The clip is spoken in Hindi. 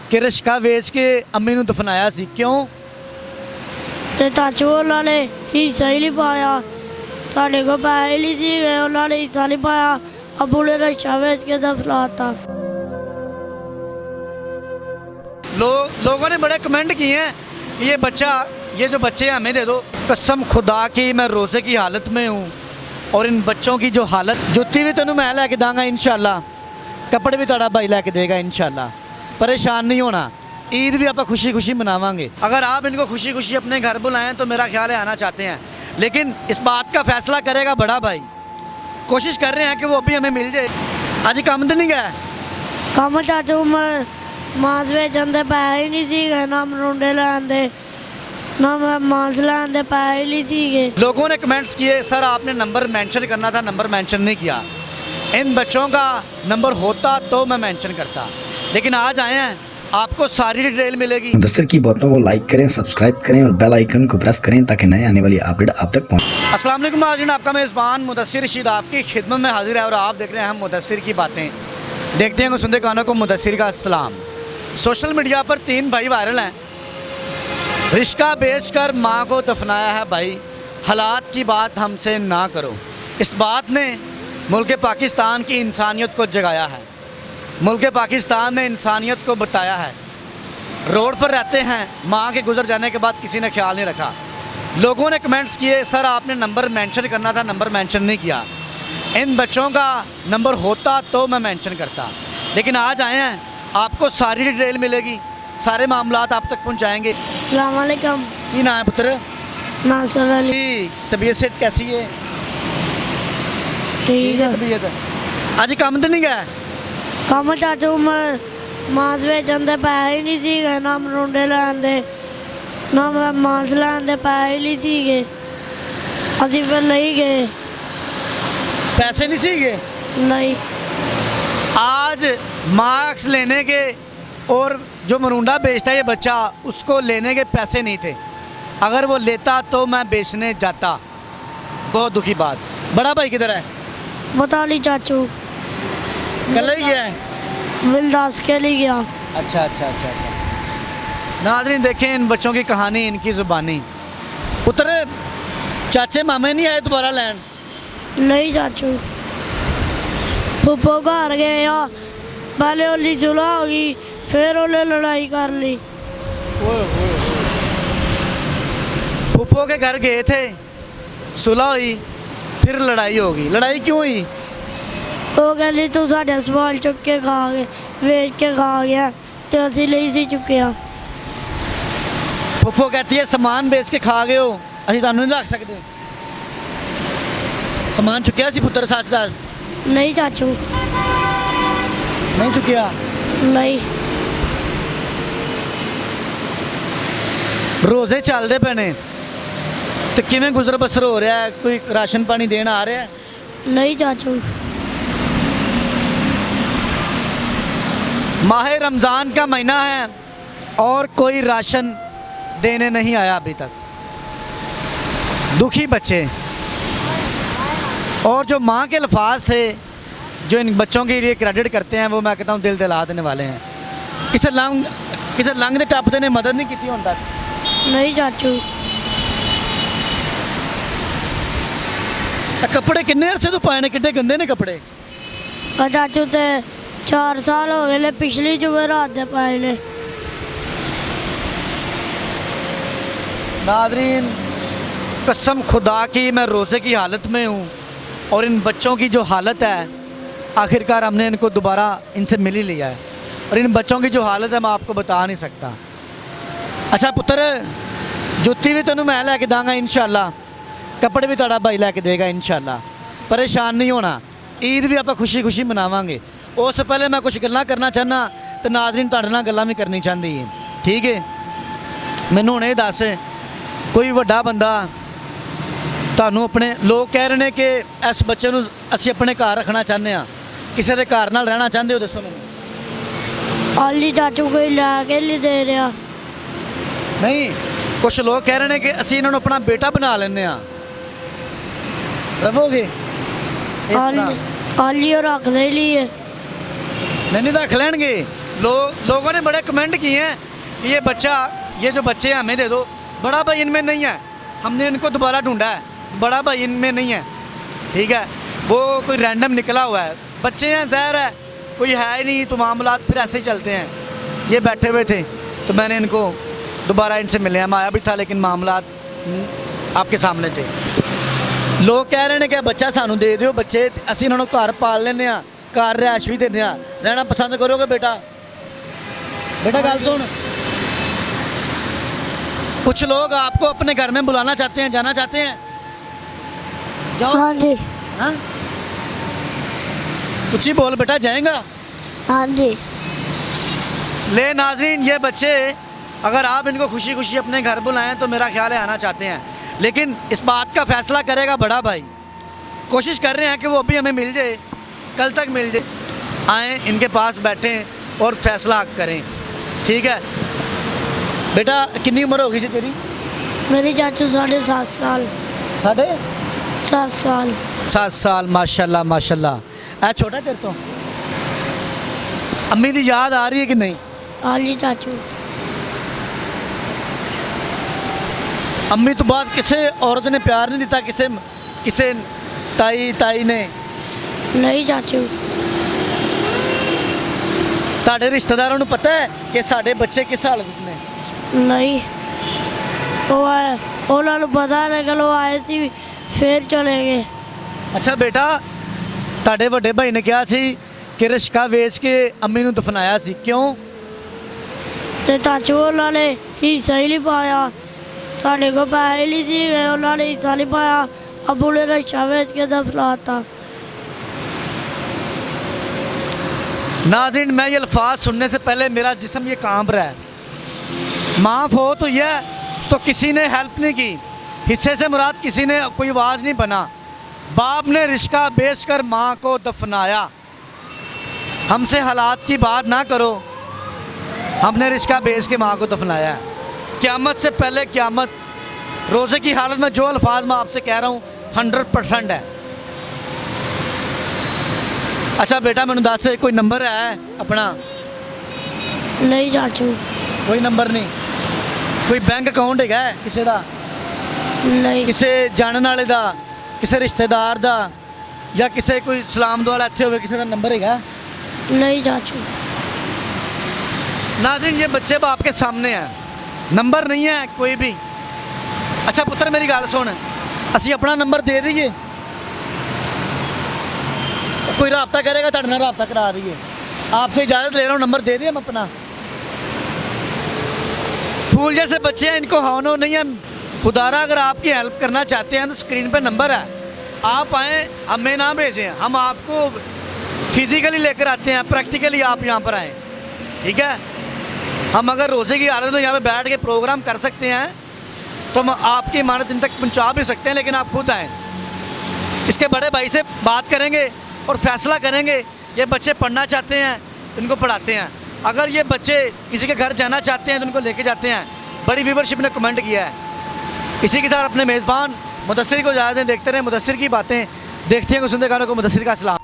कि रिश्का वेच के अम्मी नूं दफनाया सी, क्यों? ते चाचू उन्होंने हिस्सा ही नहीं पाया, साढ़े को पैसे नहीं सी गए, उन्होंने हिस्सा नहीं पाया, अबू ने रिक्शा बेच के दफनाता। लोगों ने बड़े कमेंट किए हैं कि ये जो बच्चे हैं हमें दे दो। कसम खुदा की मैं रोज़े की हालत में हूँ और इन बच्चों की जो हालत, जुत्ती भी तेनों मैं लैके दांगा इंशाल्लाह, कपड़े भी तुहाडा भाई लैके देगा इंशाल्लाह। परेशान नहीं होना, ईद भी आप खुशी खुशी मनावांगे। अगर आप इनको खुशी खुशी अपने घर बुलाएं तो मेरा ख्याल है आना चाहते हैं, लेकिन इस बात का फैसला करेगा बड़ा भाई। कोशिश कर रहे हैं कि वो अभी हमें मिल जाए। अज कम तो नहीं गया? कम चाचू मांस बेचन दे पैसे ही नहीं सी गए, ना मरूंडे लैन दे, ना मांस लैन दे पैसे ही नहीं सी गए। लोगों ने कमेंट्स किए सर आपने नंबर मेंशन करना था, नंबर मेंशन नहीं किया। इन बच्चों का नंबर होता तो मैं मेंशन करता, लेकिन आज आए हैं, आपको सारी डिटेल मिलेगी। मुदस्सिर की बातों को लाइक करें, सब्सक्राइब करें और बेल आइकन को प्रेस करें ताकि नए आने वाली अपडेट आप तक पहुंचे। अस्सलाम वालेकुम नाज़रीन, आपका मेज़बान मुदस्सिर रशीद आपकी खिदमत में हाजिर है और आप देख रहे हैं हम मुदस्सिर की बातें। देखते हैं सुनते कानों को मुदस्सिर का सलाम। सोशल मीडिया पर 3 भाई वायरल हैं। रिश्का बेचकर माँ को दफनाया है भाई, हालात की बात हमसे ना करो। इस बात ने मुल्क पाकिस्तान की इंसानियत को जगाया है, मुल्क पाकिस्तान ने इंसानियत को बताया है। रोड पर रहते हैं, माँ के गुजर जाने के बाद किसी ने ख्याल नहीं रखा। लोगों ने कमेंट्स किए सर आपने नंबर मेंशन करना था, नंबर मेंशन नहीं किया। इन बच्चों का नंबर होता तो मैं मेंशन करता, लेकिन आज आए हैं, आपको सारी डिटेल मिलेगी, सारे मामलात आप तक पहुँचाएँगे। अस्सलाम वालेकुम। की नाम है पुत्र? नासर अली। तबीयत सेहत कैसी है? ठीक है। तबीयत अज कम तो नहीं गया? कम चाचू मांस बेचन दे पैसे ही नहीं सी गए, ना मरूंडे लैन दे, ना मांस लैन दे पैसे ही नहीं सी गए, अभी फिर नहीं गए। पैसे नहीं सी गए? नहीं। आज मार्क्स लेने के और जो मरूंडा बेचता है ये बच्चा, उसको लेने के पैसे नहीं थे। अगर वो लेता तो मैं बेचने जाता। बहुत दुखी बात। बड़ा भाई किधर है? बता ली चाचू। कल ही गया है? बिलदास के लिए गया। अच्छा अच्छा अच्छा अच्छा। नाज़रीन देखें इन बच्चों की कहानी, इनकी ज़ुबानी। पुत्र चाचे मामे नहीं आए दोबारा लैन? नहीं चाचू, फुप्पो घर गए या पहले ओली सुलह होगी, फिर ओले लड़ाई कर ली। फुप्पो के घर गए थे, सुलह हुई, फिर लड़ाई होगी। लड़ाई क्यों हुई? वो कहली तू साढ़े सवाल चुक के खा गए, वेच के खा गया, तो असी नहीं सी चुकिया। फुप्पो कहती है समान बेच के खा गए हो, असी तुहानू नहीं रख सकते। समान चुकिया सी पुत्र? सच दस। नहीं चाचू। नहीं चुकिया? नहीं। रोज़े चलते पे ने तो किवें गुजर बसर हो रहा है? कोई राशन पानी देना आ रहा है? नहीं चाचू। माह रमज़ान का महीना है और कोई राशन देने नहीं आया अभी तक। दुखी बच्चे और जो माँ के अल्फाज थे जो इन बच्चों के लिए क्रेडिट करते हैं, वो मैं कहता हूँ दिल दिला देने वाले हैं। किसे लंघ दे टपते ने मदद नहीं की हुण तक? नहीं चाचू। कपड़े किन्ने अरसे तो पाए ने, किड्डे गंदे ने कपड़े। चाचू ते 4 साल हो गए, पिछली जुमेरात दे पाए ने। नाज़रीन कसम खुदा की मैं रोज़े की हालत में हूँ और इन बच्चों की जो हालत है, आखिरकार हमने इनको दोबारा इनसे मिल ही लिया है और इन बच्चों की जो हालत है मैं आपको बता नहीं सकता। अच्छा पुत्र जुत्ती भी तेनों मैं लैके दांगा इंशाल्लाह, कपड़े भी तुहाडा भाई लैके देगा इंशाल्लाह। परेशान नहीं होना, ईद भी आप खुशी खुशी मनावांगे। उससे पहले मैं कुछ गल्लां करना चाहना तो नाज़रीन तुहाडे नाल गल्लां भी करनी चाहती है, ठीक है? मैनूं हुणे दस, कोई वड्डा बंदा तुहानूं अपने, लोग कह रहे हैं कि इस बच्चे नूं असीं अपने घर रखना चाहते हैं, किसी के घर नाल रहना चाहते हो? दसो मैनूं। आली चाचू कोई लैके नहीं दे रहा। नहीं, कुछ लोग कह रहे हैं कि असीं इन्हां नूं अपना बेटा बना लैंदे आ, रवोगे? आली और रख दे लिए। नहीं रख लैणगे, लोगों ने बड़े कमेंट किए हैं कि ये जो बच्चे हैं हमें दे दो, बड़ा भाई इनमें नहीं है, हमने इनको दोबारा ढूंढा है, बड़ा भाई इनमें नहीं है, ठीक है, वो कोई रैंडम निकला हुआ है, बच्चे हैं, जहर है, कोई है ही नहीं, तो मामलात फिर ऐसे ही चलते हैं। ये बैठे हुए थे तो मैंने इनको दोबारा इनसे मिले, हम आया भी था लेकिन मामलात आपके सामने थे। लोग कह रहे हैं कि बच्चा सानू दे दिओ, बच्चे असीं इन्हां नूं घर पाल लेने आ, घर रिहायश भी देने आ, रहना पसंद करोगे बेटा? बेटा गल सुन, कुछ लोग आपको अपने घर में बुलाना चाहते हैं, जाना चाहते हैं, जाओ। हाँ जी। हाँ कुछ ही बोल बेटा, जाएगा? हाँ जी। ले नाज़रीन, ये बच्चे अगर आप इनको खुशी खुशी अपने घर बुलाएं तो मेरा ख्याल है आना चाहते हैं, लेकिन इस बात का फ़ैसला करेगा बड़ा भाई। कोशिश कर रहे हैं कि वो अभी हमें मिल जाए, कल तक मिल जाए, आएँ इनके पास बैठें और फैसला करें, ठीक है? बेटा कितनी उम्र होगी सी तेरी? मेरी चाचू 7.5 साल। 7.5 साल। 7 साल, माशाल्लाह माशाल्लाह। ऐ छोटा है तेरे तो? अम्मी की याद आ रही है कि नहीं? हाँ जी चाचू। अम्मी तो बाद किसी औरत ने प्यार नहीं दिता, किसे ताई ने? नहीं चाचू। ताड़े रिश्तेदारों को पता है कि साढ़े बच्चे किस हालत में? नहीं, उन्होंने पता लेकिन वो आए थे फिर चले गए। अच्छा बेटा, ताड़े वड्डे भाई ने कहा सी कि रिश्का वेच के अम्मी नूं दफनाया सी, क्यों? तो चाचू उन्होंने हिस्सा ही नहीं पाया, साढ़े को पैसे नहीं दी गए, उन्होंने हिस्सा नहीं पाया, अबू ने रिक्शा बेच के दफनाता। नाज़रीन, मैं ये अल्फाज सुनने से पहले मेरा जिस्म ये कांप रहा है। माँ फोत हुई है तो किसी ने हेल्प नहीं की, हिस्से से मुराद किसी ने कोई आवाज़ नहीं बना, बाप ने रिश्का बेचकर माँ को दफनाया। हमसे हालात की बात ना करो, हमने रिश्का बेच के माँ को दफनाया है। क़यामत से पहले क़यामत, रोज़े की हालत में जो अल्फाज मैं आपसे कह रहा हूँ 100% है। अच्छा बेटा मैंने दस कोई नंबर है अपना? नहीं चाचू। कोई नंबर नहीं? कोई बैंक अकाउंट है किसी का? नहीं। किसी जानने वाले का, किसी रिश्तेदार का, या किसी कोई सलाम दुआ इतने हो किसी का नंबर है? नहीं चाचू। नाज़रीन, ये बच्चे बाप के सामने हैं, नंबर नहीं है कोई भी। अच्छा पुत्र मेरी गल सुन, असी अपना नंबर दे दीए, कोई रबता करेगा तुहाडे नाल रबता करा दीए, आपसे इजाज़त ले रहा हूँ, नंबर दे दिए हम अपना। फूल जैसे बच्चे हैं, इनको हौनो नहीं है। खुदारा अगर आपकी हेल्प करना चाहते हैं तो स्क्रीन पे नंबर है, आप आएँ, हमें ना भेजें, हम आपको फिज़िकली लेकर आते हैं, प्रैक्टिकली आप यहाँ पर आएँ, ठीक है? हम अगर रोज़े की हालत में यहाँ पे बैठ के प्रोग्राम कर सकते हैं तो हम आपकी इमारत इन तक पहुँचा भी सकते हैं, लेकिन आप खुद आएँ, इसके बड़े भाई से बात करेंगे और फैसला करेंगे। ये बच्चे पढ़ना चाहते हैं तो इनको पढ़ाते हैं, अगर ये बच्चे किसी के घर जाना चाहते हैं तो उनको लेके जाते हैं। बड़ी व्यूवरशिप ने कमेंट किया है। इसी के साथ अपने मेज़बान मुदस्सिर को इजाज़त दें, देखते रहें मुदस्सिर की बातें, देखते हैं सुनते गानों को। मुदस्सिर का सलाम।